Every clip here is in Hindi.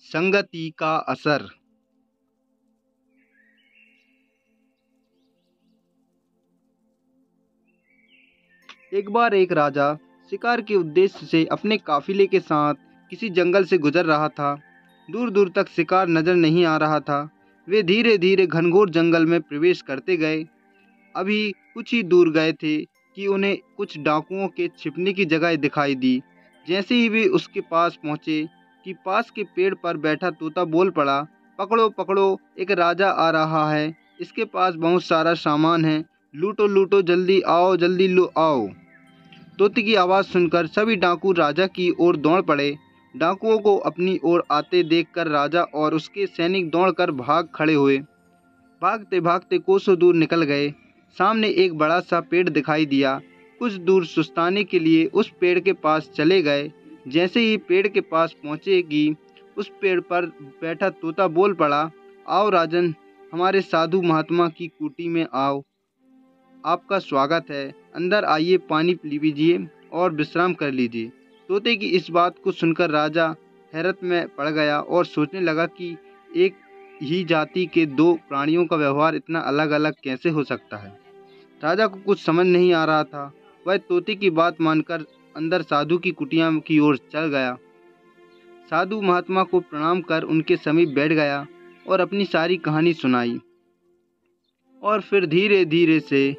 संगति का असर। एक बार एक राजा शिकार के उद्देश्य से अपने काफिले के साथ किसी जंगल से गुजर रहा था। दूर दूर तक शिकार नजर नहीं आ रहा था। वे धीरे धीरे घनघोर जंगल में प्रवेश करते गए। अभी कुछ ही दूर गए थे कि उन्हें कुछ डाकुओं के छिपने की जगह दिखाई दी। जैसे ही वे उसके पास पहुंचे कि पास के पेड़ पर बैठा तोता बोल पड़ा, पकड़ो पकड़ो, एक राजा आ रहा है, इसके पास बहुत सारा सामान है, लूटो लूटो, जल्दी आओ, जल्दी लो आओ। तोते की आवाज़ सुनकर सभी डाकू राजा की ओर दौड़ पड़े। डाकुओं को अपनी ओर आते देखकर राजा और उसके सैनिक दौड़कर भाग खड़े हुए। भागते भागते कोसों दूर निकल गए। सामने एक बड़ा सा पेड़ दिखाई दिया। कुछ दूर सुस्ताने के लिए उस पेड़ के पास चले गए। जैसे ही पेड़ के पास पहुँचे कि उस पेड़ पर बैठा तोता बोल पड़ा, आओ राजन, हमारे साधु महात्मा की कुटी में आओ, आपका स्वागत है, अंदर आइए, पानी पी लीजिए और विश्राम कर लीजिए। तोते की इस बात को सुनकर राजा हैरत में पड़ गया और सोचने लगा कि एक ही जाति के दो प्राणियों का व्यवहार इतना अलग अलग कैसे हो सकता है। राजा को कुछ समझ नहीं आ रहा था। वह तोते की बात मानकर अंदर साधु की कुटिया की ओर चल गया। साधु महात्मा को प्रणाम कर उनके समीप बैठ गया और अपनी सारी कहानी सुनाई। और फिर धीरे धीरे से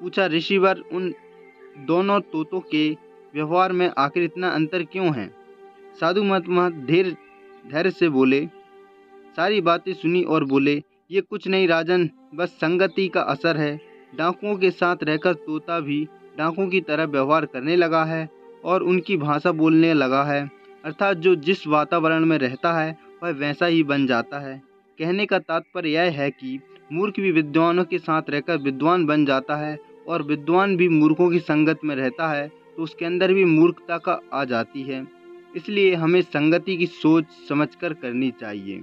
पूछा, ऋषिवर, उन दोनों तोतों के व्यवहार में आखिर इतना अंतर क्यों है? साधु महात्मा धैर्य से बोले, सारी बातें सुनी और बोले, ये कुछ नहीं राजन, बस संगति का असर है। डाकुओं के साथ रहकर तोता भी डाकुओं की तरह व्यवहार करने लगा है और उनकी भाषा बोलने लगा है। अर्थात जो जिस वातावरण में रहता है वह वैसा ही बन जाता है। कहने का तात्पर्य यह है कि मूर्ख भी विद्वानों के साथ रहकर विद्वान बन जाता है और विद्वान भी मूर्खों की संगत में रहता है तो उसके अंदर भी मूर्खता का आ जाती है। इसलिए हमें संगति की सोच समझकर करनी चाहिए।